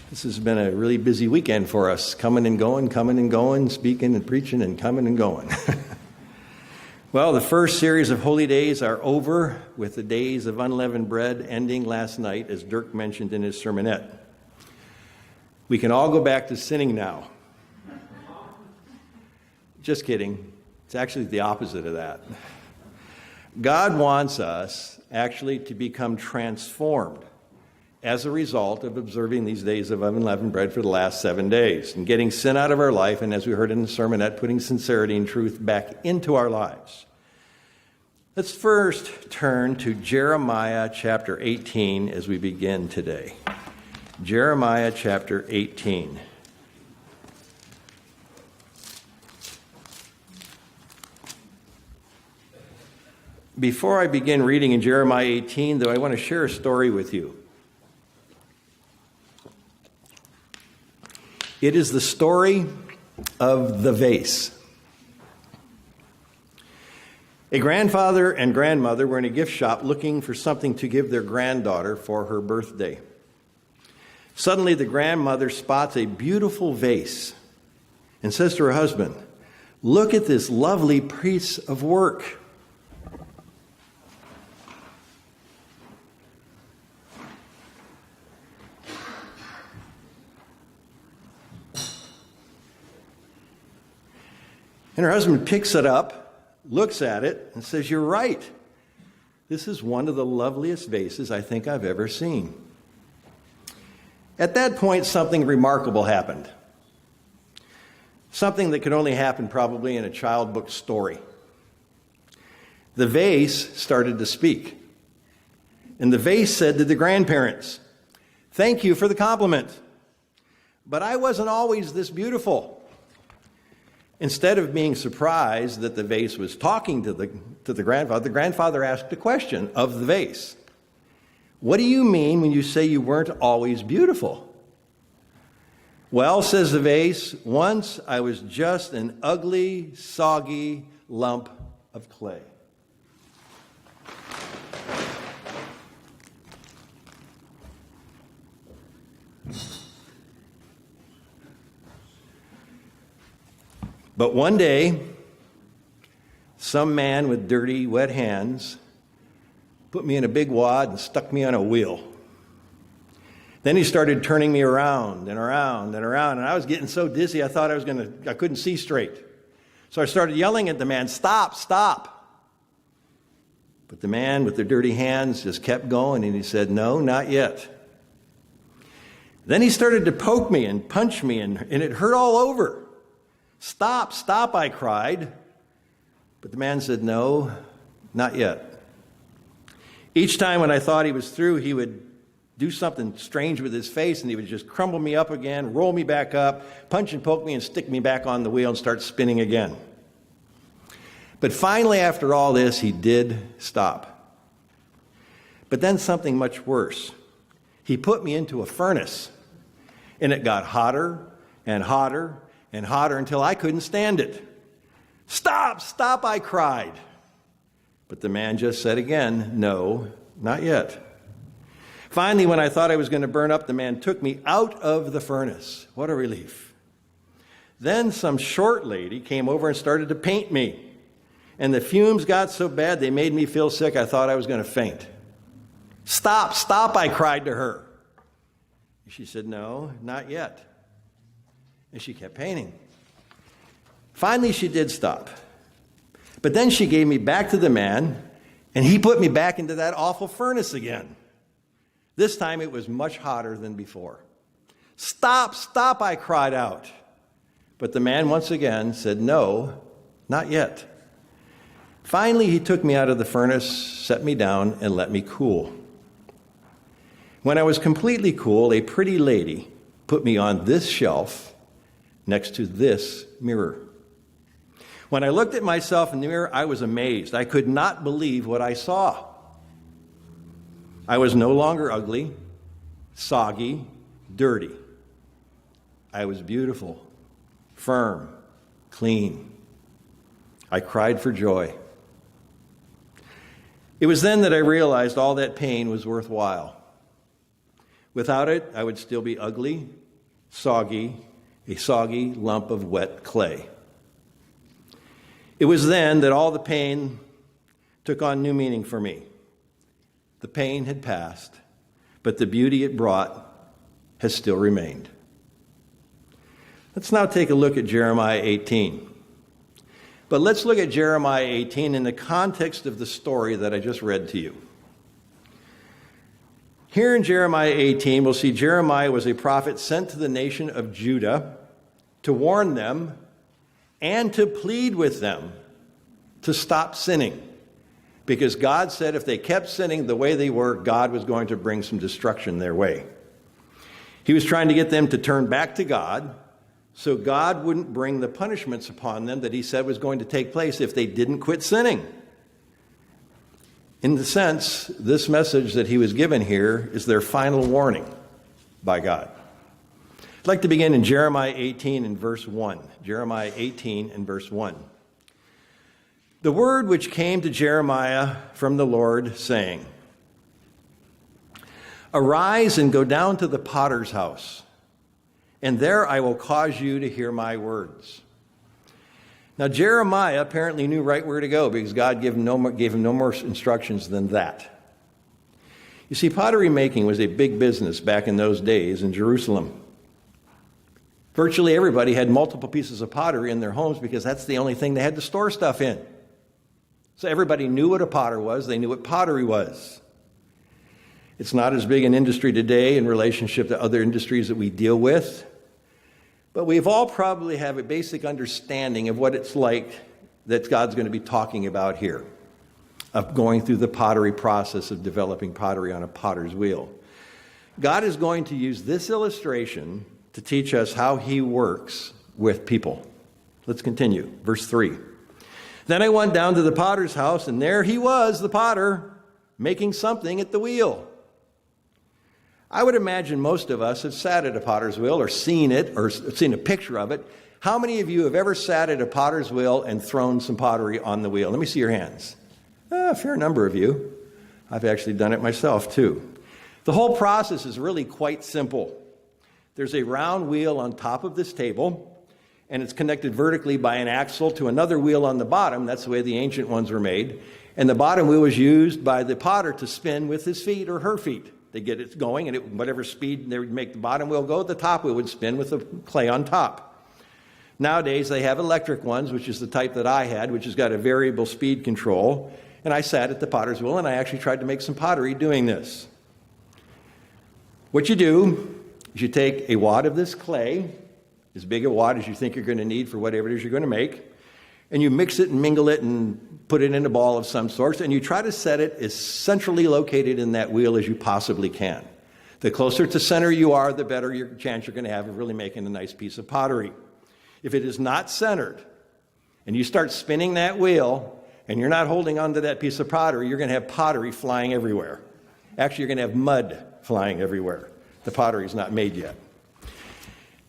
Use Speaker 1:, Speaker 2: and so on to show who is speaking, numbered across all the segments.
Speaker 1: This has been a really busy weekend for us, coming and going, speaking and preaching and coming and going. Well, the first series of holy days are over, with the days of unleavened bread ending last night, as Dirk mentioned in his sermonette. We can all go back to sinning now. Just kidding. It's actually the opposite of that. God wants us actually to become transformed as a result of observing these days of unleavened bread for the last 7 days and getting sin out of our life, and as we heard in the sermonette, putting sincerity and truth back into our lives. Let's first turn to Jeremiah chapter 18 as we begin today. Jeremiah chapter 18. Before I begin reading in Jeremiah 18, though, I want to share a story with you. It is the story of the vase. A grandfather and grandmother were in a gift shop looking for something to give their granddaughter for her birthday. Suddenly, the grandmother spots a beautiful vase and says to her husband, "Look at this lovely piece of work." And her husband picks it up, looks at it, and says, "You're right. This is one of the loveliest vases I think I've ever seen." At that point, something remarkable happened. Something that could only happen probably in a child book story. The vase started to speak. And the vase said to the grandparents, "Thank you for the compliment, but I wasn't always this beautiful." Instead of being surprised that the vase was talking to the grandfather asked a question of the vase. "What do you mean when you say you weren't always beautiful?" "Well," says the vase, "once I was just an ugly, soggy lump of clay." But one day, some man with dirty, wet hands put me in a big wad and stuck me on a wheel. Then he started turning me around and around and around, and I was getting so dizzy I thought I couldn't see straight. So I started yelling at the man, "Stop, stop." But the man with the dirty hands just kept going, and he said, "No, not yet." Then he started to poke me and punch me, and it hurt all over. "Stop, stop," I cried. But the man said, "No, not yet." Each time when I thought he was through, he would do something strange with his face, and he would just crumble me up again, roll me back up, punch and poke me, and stick me back on the wheel and start spinning again. But finally, after all this, he did stop. But then something much worse. He put me into a furnace, and it got hotter and hotter and hotter until I couldn't stand it. "Stop, stop," I cried. But the man just said again, "No, not yet." Finally, when I thought I was going to burn up, the man took me out of the furnace. What a relief. Then some short lady came over and started to paint me. And the fumes got so bad they made me feel sick I thought I was going to faint. "Stop, stop," I cried to her. She said, "No, not yet." And she kept painting. Finally, she did stop. But then she gave me back to the man, and he put me back into that awful furnace again. This time it was much hotter than before. "Stop, stop," I cried out. But the man once again said, "No, not yet." Finally, he took me out of the furnace, set me down, and let me cool. When I was completely cool, a pretty lady put me on this shelf next to this mirror. When I looked at myself in the mirror, I was amazed. I could not believe what I saw. I was no longer ugly, soggy, dirty. I was beautiful, firm, clean. I cried for joy. It was then that I realized all that pain was worthwhile. Without it, I would still be ugly, soggy, a soggy lump of wet clay. It was then that all the pain took on new meaning for me. The pain had passed, but the beauty it brought has still remained. Let's now take a look at Jeremiah 18. But let's look at Jeremiah 18 in the context of the story that I just read to you. Here in Jeremiah 18, we'll see Jeremiah was a prophet sent to the nation of Judah to warn them and to plead with them to stop sinning. Because God said if they kept sinning the way they were, God was going to bring some destruction their way. He was trying to get them to turn back to God, so God wouldn't bring the punishments upon them that he said was going to take place if they didn't quit sinning. In the sense, this message that he was given here is their final warning by God. I'd like to begin in Jeremiah 18 and verse 1. Jeremiah 18 and verse 1. The word which came to Jeremiah from the Lord, saying, Arise and go down to the potter's house, and there I will cause you to hear my words. Now, Jeremiah apparently knew right where to go because God gave him no more instructions than that. You see, pottery making was a big business back in those days in Jerusalem. Virtually everybody had multiple pieces of pottery in their homes because that's the only thing they had to store stuff in. So everybody knew what a potter was. They knew what pottery was. It's not as big an industry today in relationship to other industries that we deal with. But we've all probably have a basic understanding of what it's like that God's going to be talking about here, of going through the pottery process of developing pottery on a potter's wheel. God is going to use this illustration to teach us how he works with people. Let's continue. Verse 3. Then I went down to the potter's house, and there he was, the potter, making something at the wheel. I would imagine most of us have sat at a potter's wheel or seen it or seen a picture of it. How many of you have ever sat at a potter's wheel and thrown some pottery on the wheel? Let me see your hands. A fair number of you. I've actually done it myself too. The whole process is really quite simple. There's a round wheel on top of this table, and it's connected vertically by an axle to another wheel on the bottom. That's the way the ancient ones were made. And the bottom wheel was used by the potter to spin with his feet or her feet. They get it going, and at whatever speed they would make the bottom wheel go, the top wheel would spin with the clay on top. Nowadays, they have electric ones, which is the type that I had, which has got a variable speed control. And I sat at the potter's wheel, and I actually tried to make some pottery doing this. What you do is you take a wad of this clay, as big a wad as you think you're going to need for whatever it is you're going to make, and you mix it and mingle it and put it in a ball of some sort, and you try to set it as centrally located in that wheel as you possibly can. The closer to center you are, the better your chance you're going to have of really making a nice piece of pottery. If it is not centered, and you start spinning that wheel, and you're not holding onto that piece of pottery, you're going to have pottery flying everywhere. Actually, you're going to have mud flying everywhere. The pottery is not made yet.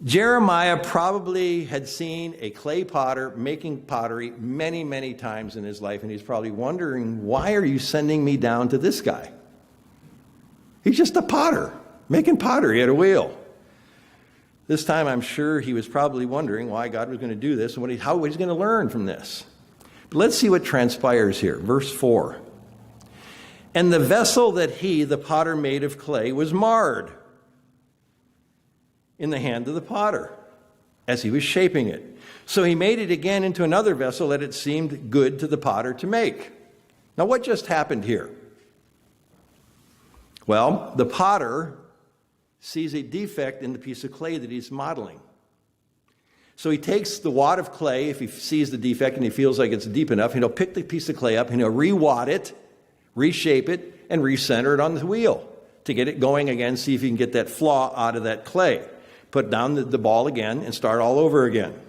Speaker 1: Jeremiah probably had seen a clay potter making pottery many, many times in his life, and he's probably wondering, why are you sending me down to this guy? He's just a potter, making pottery at a wheel. This time, I'm sure he was probably wondering why God was going to do this and how he's going to learn from this. But let's see what transpires here. Verse 4. And the vessel that he, the potter, made of clay was marred in the hand of the potter as he was shaping it. So he made it again into another vessel that it seemed good to the potter to make. Now, what just happened here? Well, the potter sees a defect in the piece of clay that he's modeling. So he takes the wad of clay, if he sees the defect and he feels like it's deep enough, and he'll pick the piece of clay up and he'll re-wad it, reshape it, and recenter it on the wheel to get it going again, see if he can get that flaw out of that clay. Put down the ball again and start all over again.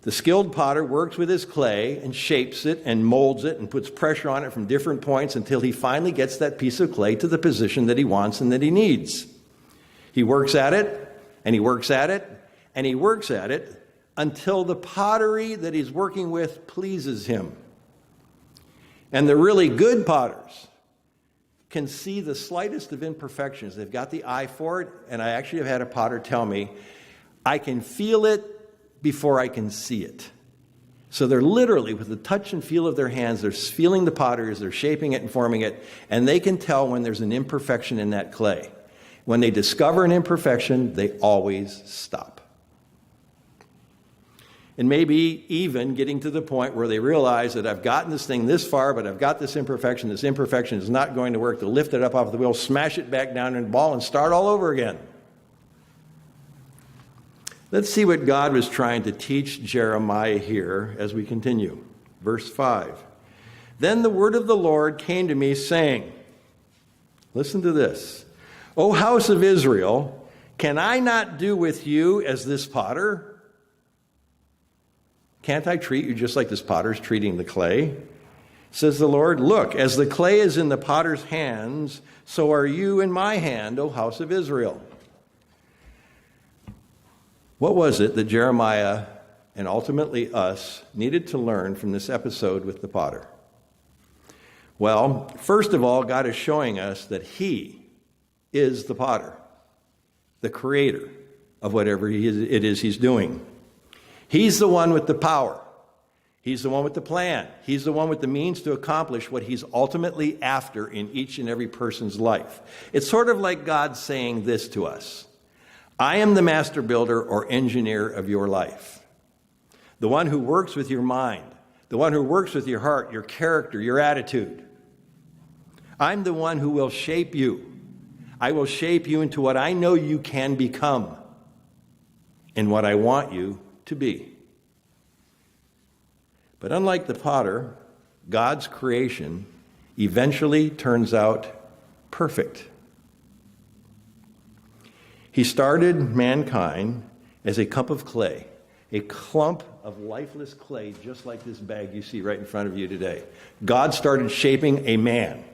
Speaker 1: The skilled potter works with his clay and shapes it and molds it and puts pressure on it from different points until he finally gets that piece of clay to the position that he wants and that he needs. He works at it, and he works at it, and he works at it until the pottery that he's working with pleases him. And the really good potters can see the slightest of imperfections. They've got the eye for it, and I actually have had a potter tell me, I can feel it before I can see it. So they're literally, with the touch and feel of their hands, they're feeling the pottery as they're shaping it and forming it, and they can tell when there's an imperfection in that clay. When they discover an imperfection, they always stop. And maybe even getting to the point where they realize that I've gotten this thing this far, but I've got this imperfection. This imperfection is not going to work. To lift it up off the wheel, smash it back down in the ball, and start all over again. Let's see what God was trying to teach Jeremiah here as we continue. Verse 5. Then the word of the Lord came to me, saying, listen to this. O house of Israel, can I not do with you as this potter? Can't I treat you just like this potter's treating the clay? Says the Lord, look, as the clay is in the potter's hands, so are you in my hand, O house of Israel. What was it that Jeremiah and ultimately us needed to learn from this episode with the potter? Well, first of all, God is showing us that he is the potter, the creator of whatever it is he's doing. He's the one with the power. He's the one with the plan. He's the one with the means to accomplish what he's ultimately after in each and every person's life. It's sort of like God saying this to us. I am the master builder or engineer of your life. The one who works with your mind. The one who works with your heart, your character, your attitude. I'm the one who will shape you. I will shape you into what I know you can become and what I want you to be. But unlike the potter, God's creation eventually turns out perfect. He started mankind as a cup of clay, a clump of lifeless clay, just like this bag you see right in front of you today. God started shaping a man.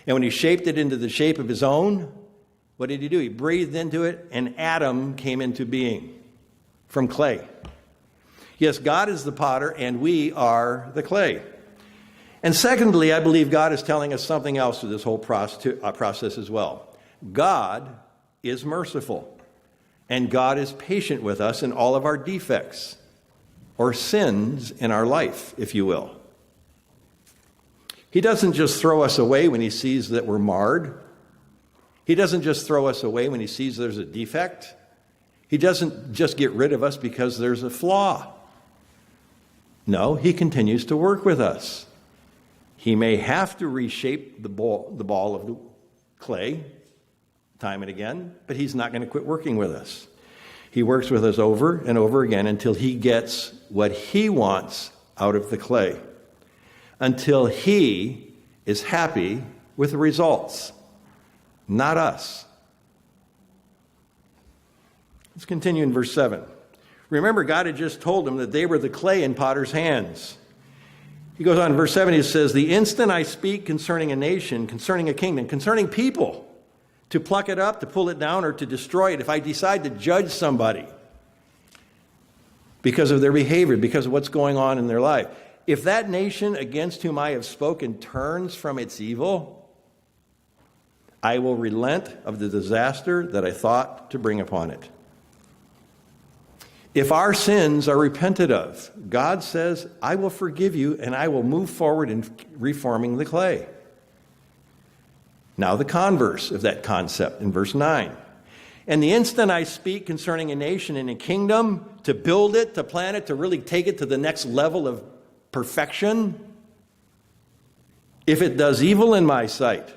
Speaker 1: And when he shaped it into the shape of his own, what did he do? He breathed into it, and Adam came into being from clay. Yes, God is the potter, and we are the clay. And secondly, I believe God is telling us something else through this whole process as well. God is merciful, and God is patient with us in all of our defects, or sins in our life, if you will. He doesn't just throw us away when he sees that we're marred. He doesn't just throw us away when he sees there's a defect. He doesn't just get rid of us because there's a flaw. No, he continues to work with us. He may have to reshape the ball of the clay time and again, but he's not going to quit working with us. He works with us over and over again until he gets what he wants out of the clay, until he is happy with the results, not us. Let's continue in verse 7. Remember, God had just told them that they were the clay in potter's hands. He goes on in verse 7, he says, the instant I speak concerning a nation, concerning a kingdom, concerning people, to pluck it up, to pull it down, or to destroy it, if I decide to judge somebody because of their behavior, because of what's going on in their life, if that nation against whom I have spoken turns from its evil, I will relent of the disaster that I thought to bring upon it. If our sins are repented of, God says, I will forgive you and I will move forward in reforming the clay. Now the converse of that concept in verse 9. And the instant I speak concerning a nation and a kingdom, to build it, to plan it, to really take it to the next level of perfection, if it does evil in my sight,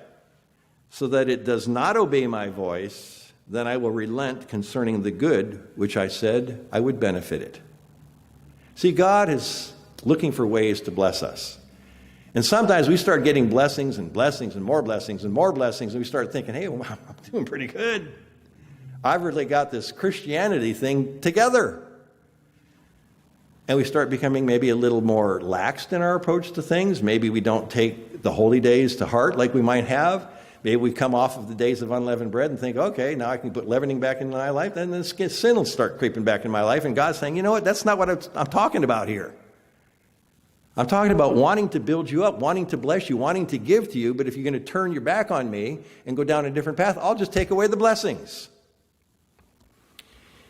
Speaker 1: so that it does not obey my voice, then I will relent concerning the good which I said I would benefit it. See, God is looking for ways to bless us. And sometimes we start getting blessings and blessings and more blessings and more blessings, and we start thinking, hey, well, I'm doing pretty good. I've really got this Christianity thing together. And we start becoming maybe a little more laxed in our approach to things. Maybe we don't take the holy days to heart like we might have. Maybe we come off of the days of unleavened bread and think, okay, now I can put leavening back in my life. Then sin will start creeping back in my life. And God's saying, you know what? That's not what I'm talking about here. I'm talking about wanting to build you up, wanting to bless you, wanting to give to you, but if you're going to turn your back on me and go down a different path, I'll just take away the blessings.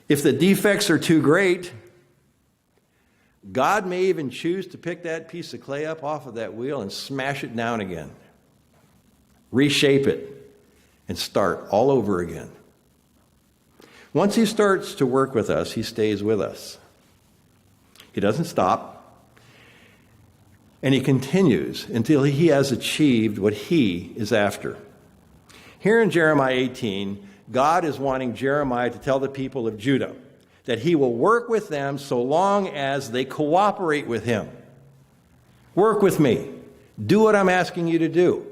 Speaker 1: If the defects are too great, God may even choose to pick that piece of clay up off of that wheel and smash it down again, reshape it, and start all over again. Once he starts to work with us, he stays with us. He doesn't stop. And he continues until he has achieved what he is after. Here in Jeremiah 18, God is wanting Jeremiah to tell the people of Judah that he will work with them so long as they cooperate with him. Work with me. Do what I'm asking you to do.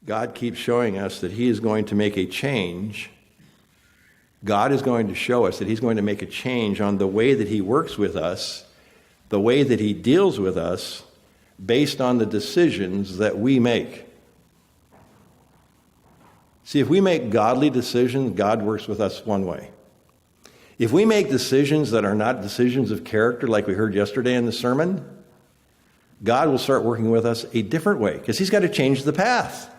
Speaker 1: God keeps showing us that he is going to make a change. God is going to show us that he's going to make a change on the way that he works with us, the way that he deals with us, based on the decisions that we make. See, if we make godly decisions, God works with us one way. If we make decisions that are not decisions of character, like we heard yesterday in the sermon, God will start working with us a different way, because he's got to change the path.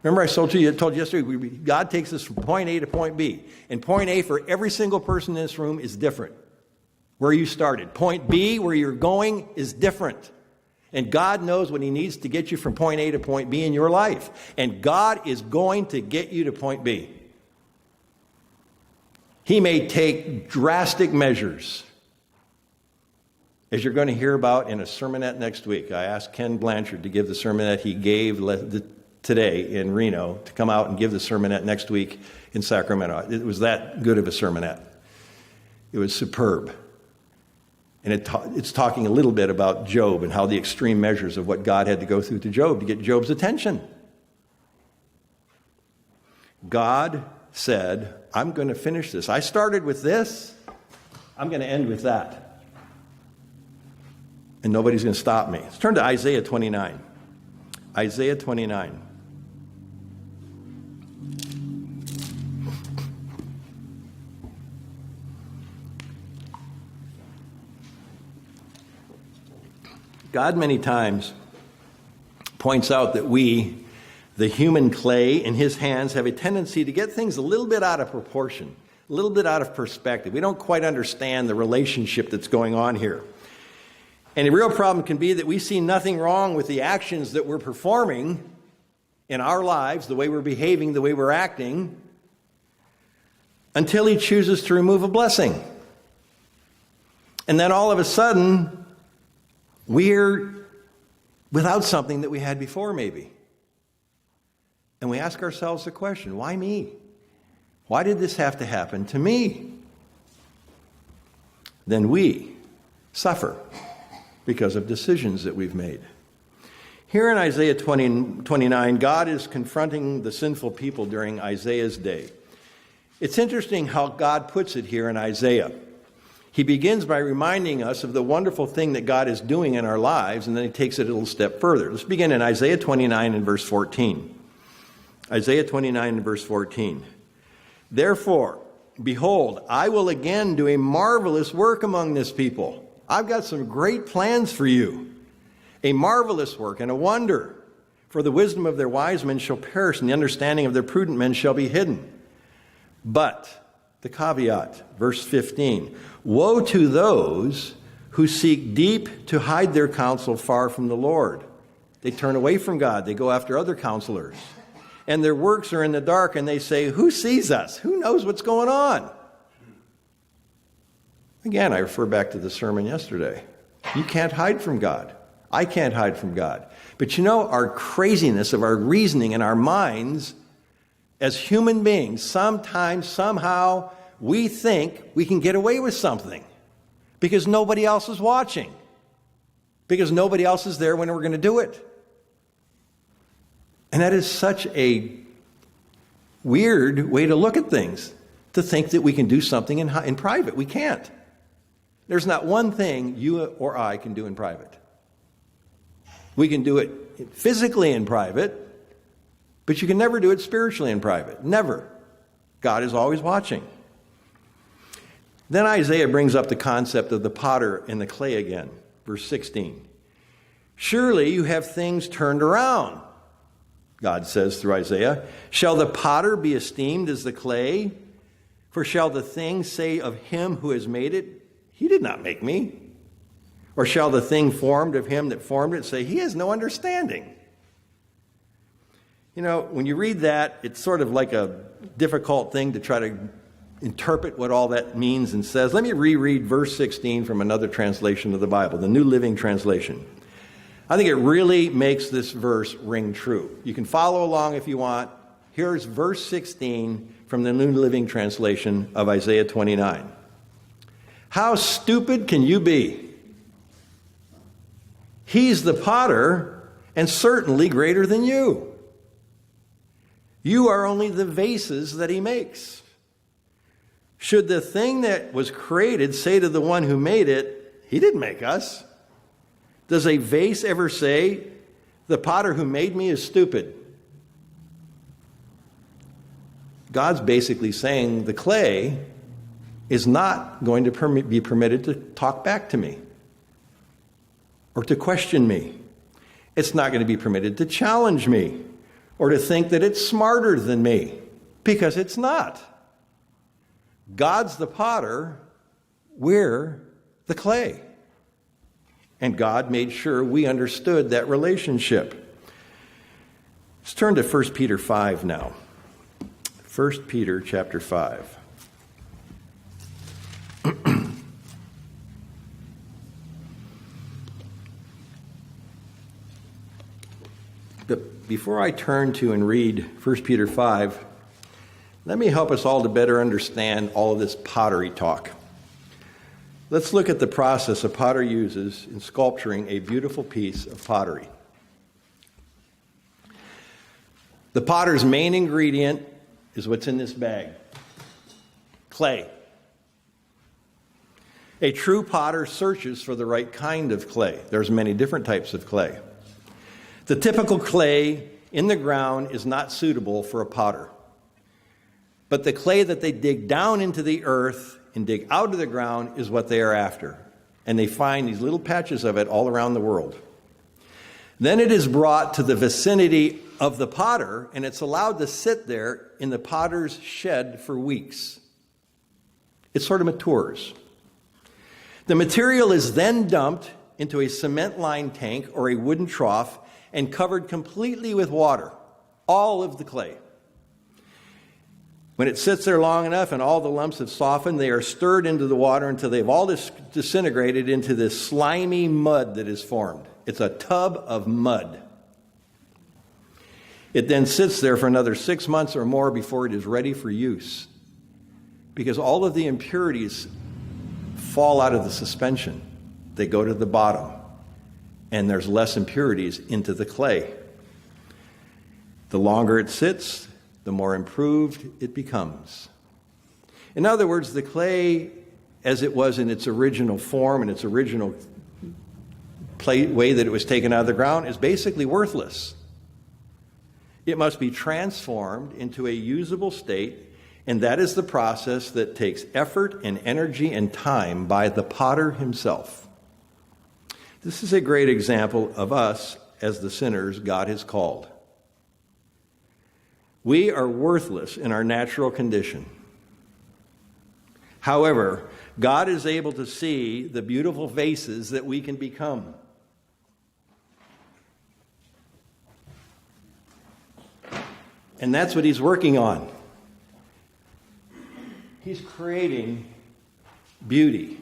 Speaker 1: Remember I told you yesterday, God takes us from point A to point B. And point A for every single person in this room is different. Where you started. Point B, where you're going, is different. And God knows what he needs to get you from point A to point B in your life. And God is going to get you to point B. He may take drastic measures, as you're going to hear about in a sermonette next week. I asked Ken Blanchard to give the sermonette he gave today in Reno to come out and give the sermonette next week in Sacramento. It was that good of a sermonette. It was superb. And it's talking a little bit about Job and how the extreme measures of what God had to go through to Job to get Job's attention. God said, I'm going to finish this. I started with this. I'm going to end with that. And nobody's going to stop me. Let's turn to Isaiah 29. Isaiah 29. God many times points out that we, the human clay in his hands, have a tendency to get things a little bit out of proportion, a little bit out of perspective. We don't quite understand the relationship that's going on here. And the real problem can be that we see nothing wrong with the actions that we're performing in our lives, the way we're behaving, the way we're acting, until he chooses to remove a blessing. And then all of a sudden, we're without something that we had before, maybe. And we ask ourselves the question, why me? Why did this have to happen to me? Then we suffer because of decisions that we've made. Here in Isaiah 29, God is confronting the sinful people during Isaiah's day. It's interesting how God puts it here in Isaiah. He begins by reminding us of the wonderful thing that God is doing in our lives, and then he takes it a little step further. Let's begin in Isaiah 29 and verse 14. Isaiah 29 and verse 14. Therefore, behold, I will again do a marvelous work among this people. I've got some great plans for you. A marvelous work and a wonder. For the wisdom of their wise men shall perish, and the understanding of their prudent men shall be hidden. But, the caveat, verse 15, woe to those who seek deep to hide their counsel far from the Lord. They turn away from God. They go after other counselors. And their works are in the dark, and they say, who sees us? Who knows what's going on? Again, I refer back to the sermon yesterday. You can't hide from God. I can't hide from God. But you know, our craziness of our reasoning and our minds, as human beings, sometimes, somehow, we think we can get away with something because nobody else is watching, because nobody else is there when we're going to do it. And that is such a weird way to look at things, to think that we can do something in private. We can't. There's not one thing you or I can do in private. We can do it physically in private, but you can never do it spiritually in private. Never. God is always watching. Then Isaiah brings up the concept of the potter and the clay again. Verse 16. Surely you have things turned around, God says through Isaiah. Shall the potter be esteemed as the clay? For shall the thing say of him who has made it, he did not make me? Or shall the thing formed of him that formed it say, he has no understanding? You know, when you read that, it's sort of like a difficult thing to try to interpret what all that means and says. Let me reread verse 16 from another translation of the Bible, the New Living Translation. I think it really makes this verse ring true. You can follow along if you want. Here's verse 16 from the New Living Translation of Isaiah 29. How stupid can you be? He's the potter and certainly greater than you. You are only the vases that he makes. Should the thing that was created say to the one who made it, he didn't make us? Does a vase ever say, the potter who made me is stupid? God's basically saying the clay is not going to be permitted to talk back to me or to question me. It's not going to be permitted to challenge me or to think that it's smarter than me, because it's not. God's the potter, we're the clay. And God made sure we understood that relationship. Let's turn to 1 Peter 5 now. 1 Peter chapter 5. But before I turn to and read 1 Peter 5, let me help us all to better understand all of this pottery talk. Let's look at the process a potter uses in sculpturing a beautiful piece of pottery. The potter's main ingredient is what's in this bag: clay. A true potter searches for the right kind of clay. There's many different types of clay. The typical clay in the ground is not suitable for a potter. But the clay that they dig down into the earth and dig out of the ground is what they are after. And they find these little patches of it all around the world. Then it is brought to the vicinity of the potter, and it's allowed to sit there in the potter's shed for weeks. It sort of matures. The material is then dumped into a cement-lined tank or a wooden trough and covered completely with water, all of the clay. When it sits there long enough and all the lumps have softened, they are stirred into the water until they've all disintegrated into this slimy mud that is formed. It's a tub of mud. It then sits there for another 6 months or more before it is ready for use, because all of the impurities fall out of the suspension. They go to the bottom, and there's less impurities into the clay. The longer it sits, the more improved it becomes. In other words, the clay, as it was in its original form and its original way that it was taken out of the ground, is basically worthless. It must be transformed into a usable state, and that is the process that takes effort and energy and time by the potter himself. This is a great example of us as the sinners God has called. We are worthless in our natural condition. However, God is able to see the beautiful vases that we can become. And that's what he's working on. He's creating beauty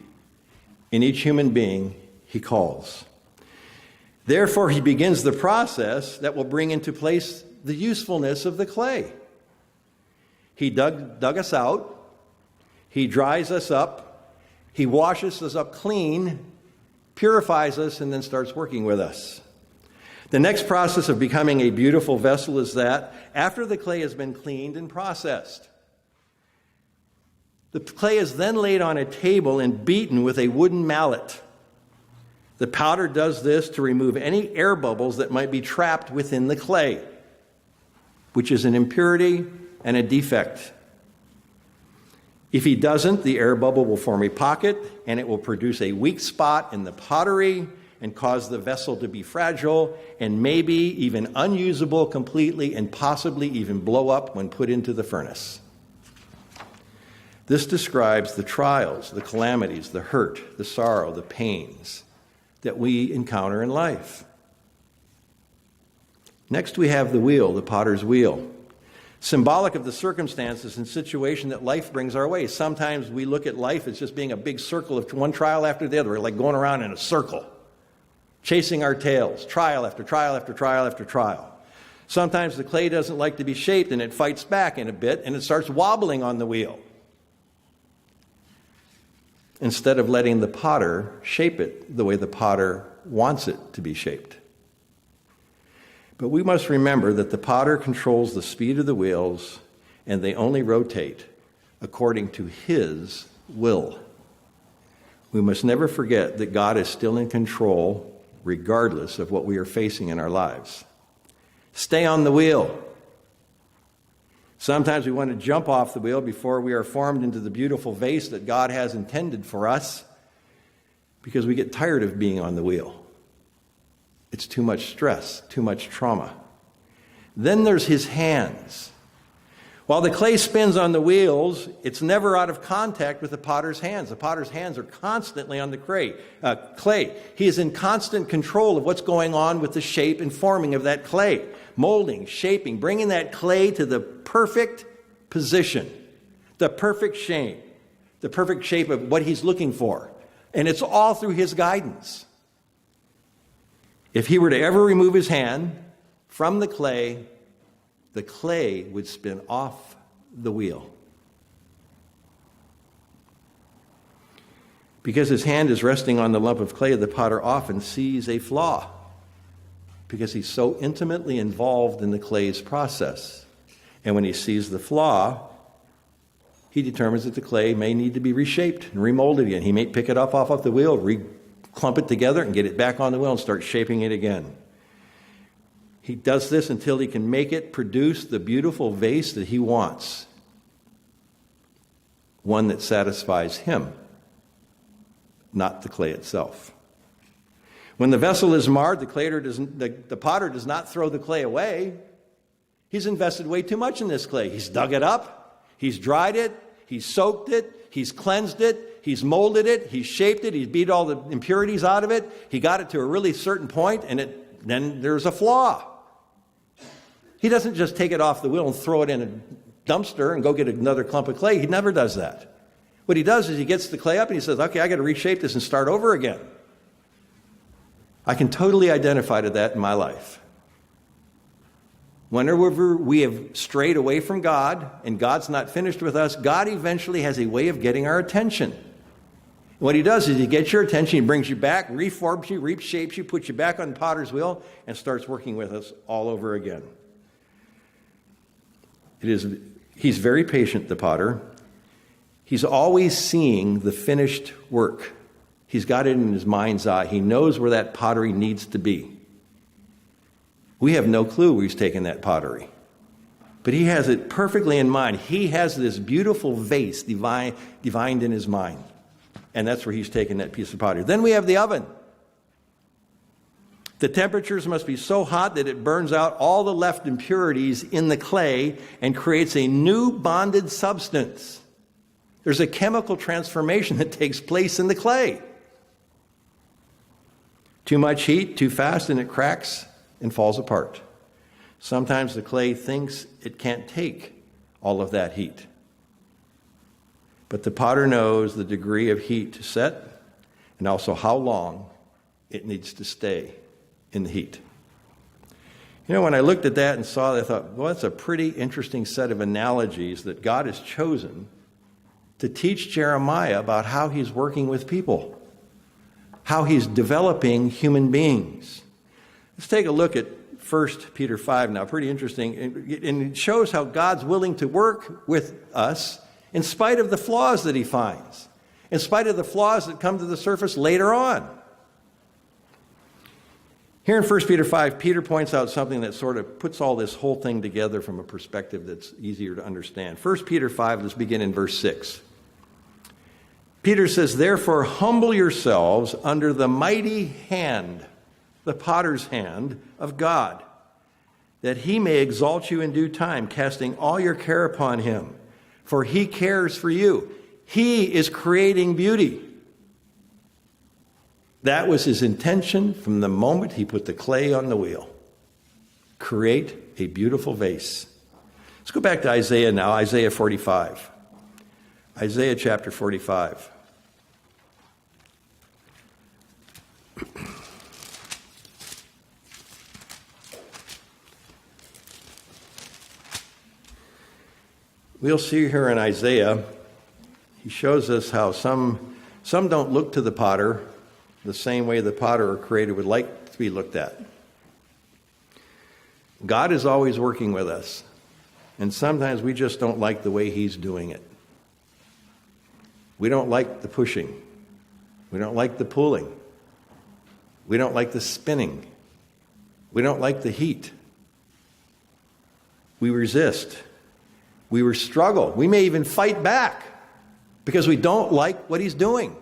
Speaker 1: in each human being he calls. Therefore, he begins the process that will bring into place the usefulness of the clay. He dug us out. He dries us up. He washes us up clean, purifies us, and then starts working with us. The next process of becoming a beautiful vessel is that after the clay has been cleaned and processed, the clay is then laid on a table and beaten with a wooden mallet. The powder does this to remove any air bubbles that might be trapped within the clay, which is an impurity and a defect. If he doesn't, the air bubble will form a pocket, and it will produce a weak spot in the pottery and cause the vessel to be fragile and maybe even unusable completely and possibly even blow up when put into the furnace. This describes the trials, the calamities, the hurt, the sorrow, the pains that we encounter in life. Next, we have the wheel, the potter's wheel. Symbolic of the circumstances and situation that life brings our way. Sometimes we look at life as just being a big circle of one trial after the other. We're like going around in a circle, chasing our tails, trial after trial after trial after trial. Sometimes the clay doesn't like to be shaped and it fights back in a bit and it starts wobbling on the wheel, instead of letting the potter shape it the way the potter wants it to be shaped. But we must remember that the potter controls the speed of the wheels, and they only rotate according to his will. We must never forget that God is still in control regardless of what we are facing in our lives. Stay on the wheel. Sometimes we want to jump off the wheel before we are formed into the beautiful vase that God has intended for us, because we get tired of being on the wheel. It's too much stress, too much trauma. Then there's his hands. While the clay spins on the wheels, it's never out of contact with the potter's hands. The potter's hands are constantly on the clay. He is in constant control of what's going on with the shape and forming of that clay. Molding, shaping, bringing that clay to the perfect position, the perfect shape of what he's looking for. And it's all through his guidance. If he were to ever remove his hand from the clay would spin off the wheel. Because his hand is resting on the lump of clay, the potter often sees a flaw, because he's so intimately involved in the clay's process. And when he sees the flaw, he determines that the clay may need to be reshaped and remolded again. He may pick it up off of the wheel, clump it together and get it back on the wheel and start shaping it again. He does this until he can make it produce the beautiful vase that he wants. One that satisfies him, not the clay itself. When the vessel is marred, the potter does not throw the clay away. He's invested way too much in this clay. He's dug it up, he's dried it, he's soaked it, he's cleansed it, he's molded it, he's shaped it, he's beat all the impurities out of it, he got it to a really certain point, and then there's a flaw. He doesn't just take it off the wheel and throw it in a dumpster and go get another clump of clay. He never does that. What he does is he gets the clay up and he says, okay, I got to reshape this and start over again. I can totally identify to that in my life. Whenever we have strayed away from God and God's not finished with us, God eventually has a way of getting our attention. What he does is he gets your attention, he brings you back, reforms you, reshapes you, puts you back on the potter's wheel, and starts working with us all over again. He's very patient, the potter. He's always seeing the finished work. He's got it in his mind's eye. He knows where that pottery needs to be. We have no clue where he's taking that pottery. But he has it perfectly in mind. He has this beautiful vase divined in his mind. And that's where he's taking that piece of pottery. Then we have the oven. The temperatures must be so hot that it burns out all the left impurities in the clay and creates a new bonded substance. There's a chemical transformation that takes place in the clay. Too much heat, too fast, and it cracks and falls apart. Sometimes the clay thinks it can't take all of that heat. But the potter knows the degree of heat to set and also how long it needs to stay in the heat. You know, when I looked at that and saw that, I thought, well, that's a pretty interesting set of analogies that God has chosen to teach Jeremiah about how he's working with people, how he's developing human beings. Let's take a look at 1 Peter 5 now. Pretty interesting. And it shows how God's willing to work with us in spite of the flaws that he finds, in spite of the flaws that come to the surface later on. Here in 1 Peter 5, Peter points out something that sort of puts all this whole thing together from a perspective that's easier to understand. 1 Peter 5, let's begin in verse 6. Peter says, therefore, humble yourselves under the mighty hand, the potter's hand of God, that he may exalt you in due time, casting all your care upon him, for he cares for you. He is creating beauty. That was his intention from the moment he put the clay on the wheel. Create a beautiful vase. Let's go back to Isaiah now, Isaiah 45. Isaiah chapter 45. We'll see here in Isaiah, he shows us how some don't look to the potter the same way the potter or creator would like to be looked at. God is always working with us, and sometimes we just don't like the way he's doing it. We don't like the pushing. We don't like the pulling. We don't like the spinning. We don't like the heat. We resist. We struggle. We may even fight back because we don't like what he's doing.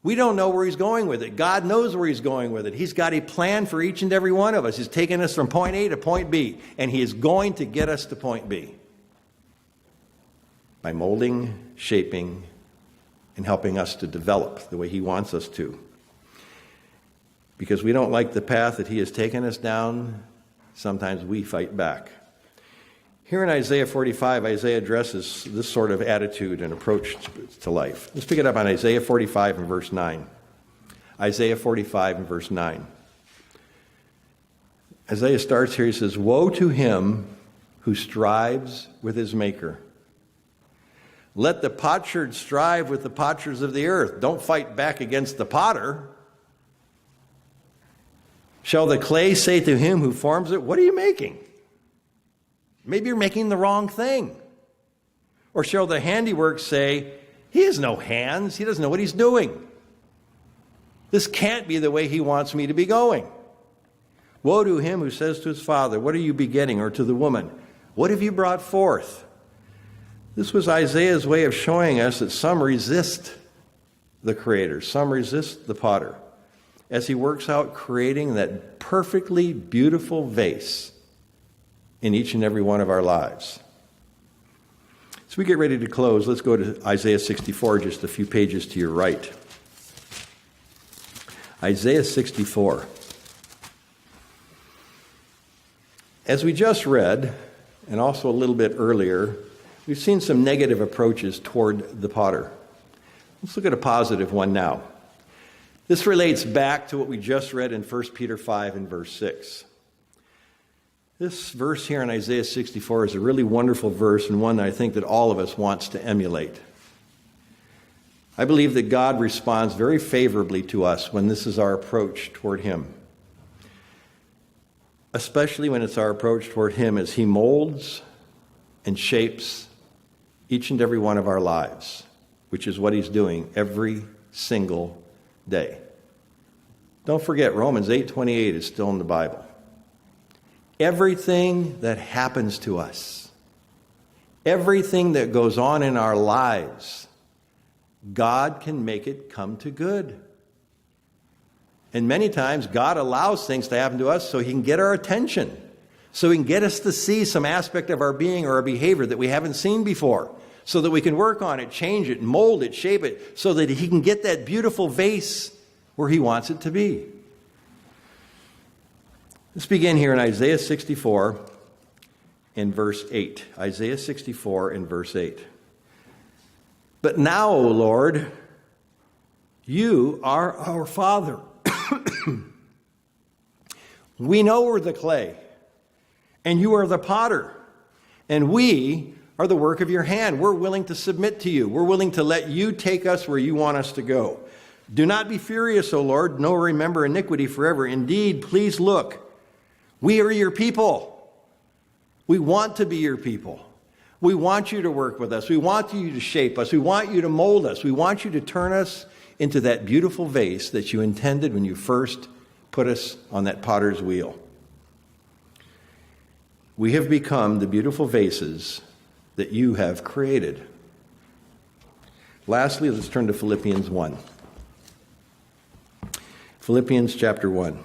Speaker 1: We don't know where he's going with it. God knows where he's going with it. He's got a plan for each and every one of us. He's taking us from point A to point B, and he is going to get us to point B by molding, shaping, and helping us to develop the way he wants us to. Because we don't like the path that he has taken us down, sometimes we fight back. Here in Isaiah 45, Isaiah addresses this sort of attitude and approach to life. Let's pick it up on Isaiah 45 and verse 9. Isaiah 45 and verse 9. Isaiah starts here, he says, woe to him who strives with his maker. Let the potsherd strive with the potsherds of the earth. Don't fight back against the potter. Shall the clay say to him who forms it, what are you making? Maybe you're making the wrong thing. Or shall the handiwork say, he has no hands, he doesn't know what he's doing. This can't be the way he wants me to be going. Woe to him who says to his father, what are you begetting? Or to the woman, what have you brought forth? This was Isaiah's way of showing us that some resist the Creator, some resist the potter, as he works out creating that perfectly beautiful vase in each and every one of our lives. As we get ready to close, let's go to Isaiah 64, just a few pages to your right. Isaiah 64. As we just read, and also a little bit earlier, we've seen some negative approaches toward the potter. Let's look at a positive one now. This relates back to what we just read in 1 Peter 5 and verse 6. This verse here in Isaiah 64 is a really wonderful verse, and one that I think that all of us wants to emulate. I believe that God responds very favorably to us when this is our approach toward him. Especially when it's our approach toward him as he molds and shapes each and every one of our lives, which is what he's doing every single day. Don't forget, Romans 8:28 is still in the Bible. Everything that happens to us, everything that goes on in our lives, God can make it come to good. And many times God allows things to happen to us so he can get our attention, so he can get us to see some aspect of our being or our behavior that we haven't seen before, so that we can work on it, change it, mold it, shape it, so that he can get that beautiful vase where he wants it to be. Let's begin here in Isaiah 64 in verse 8. Isaiah 64 in verse 8. But now, O Lord, you are our Father. We know we're the clay, and you are the potter, and we are the work of your hand. We're willing to submit to you. We're willing to let you take us where you want us to go. Do not be furious, O Lord, nor remember iniquity forever. Indeed, please look. We are your people. We want to be your people. We want you to work with us. We want you to shape us. We want you to mold us. We want you to turn us into that beautiful vase that you intended when you first put us on that potter's wheel. We have become the beautiful vases that you have created. Lastly, let's turn to Philippians 1. Philippians chapter 1.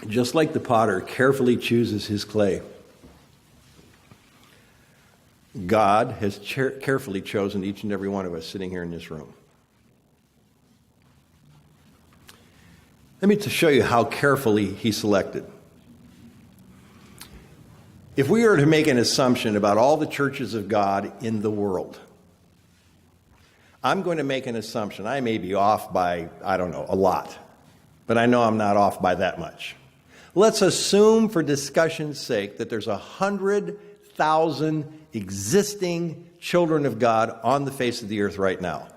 Speaker 1: Just like the potter carefully chooses his clay, God has carefully chosen each and every one of us sitting here in this room. Let me show you how carefully he selected. If we were to make an assumption about all the churches of God in the world, I'm going to make an assumption. I may be off by, a lot. But I know I'm not off by that much. Let's assume, for discussion's sake, that there's 100,000 existing children of God on the face of the earth right now.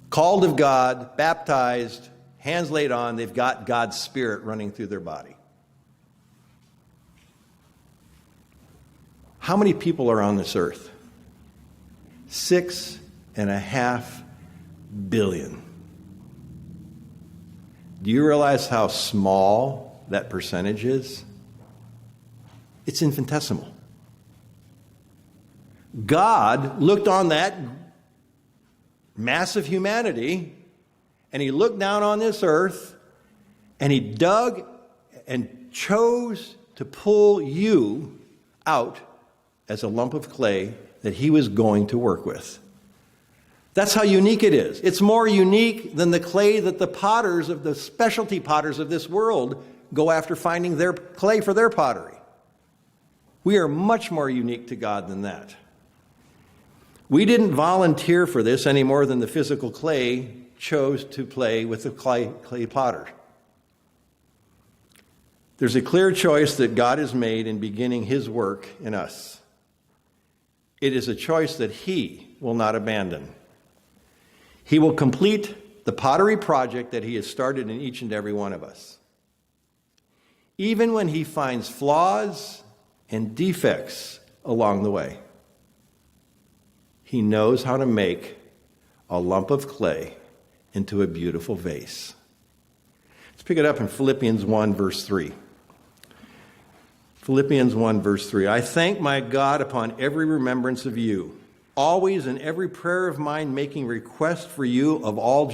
Speaker 1: Called of God, baptized, hands laid on, they've got God's Spirit running through their body. How many people are on this earth? 6.5 billion. Do you realize how small that percentage is? It's infinitesimal. God looked on that massive humanity, and he looked down on this earth, and he dug and chose to pull you out as a lump of clay that he was going to work with. That's how unique it is. It's more unique than the clay that the potters of the specialty potters of this world go after finding their clay for their pottery. We are much more unique to God than that. We didn't volunteer for this any more than the physical clay chose to play with the clay potter. There's a clear choice that God has made in beginning his work in us. It is a choice that he will not abandon. He will complete the pottery project that he has started in each and every one of us. Even when he finds flaws and defects along the way, he knows how to make a lump of clay into a beautiful vase. Let's pick it up in Philippians 1, verse 3. Philippians 1, verse 3. I thank my God upon every remembrance of you, always in every prayer of mine making request for you of all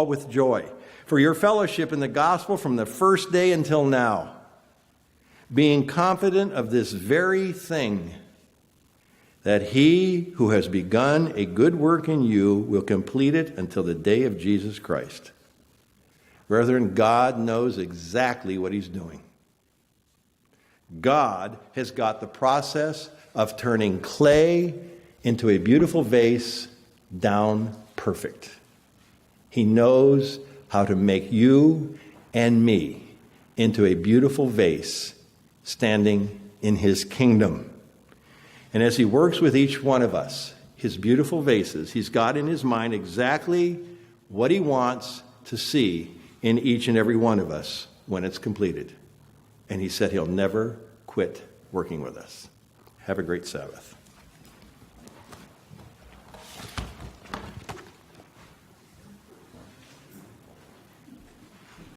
Speaker 1: with joy, for your fellowship in the gospel from the first day until now, being confident of this very thing, that he who has begun a good work in you will complete it until the day of Jesus Christ. Brethren, God knows exactly what he's doing. God has got the process of turning clay into a beautiful vase down perfect. He knows how to make you and me into a beautiful vase standing in his kingdom. And as he works with each one of us, his beautiful vases, he's got in his mind exactly what he wants to see in each and every one of us when it's completed. And he said he'll never quit working with us. Have a great Sabbath.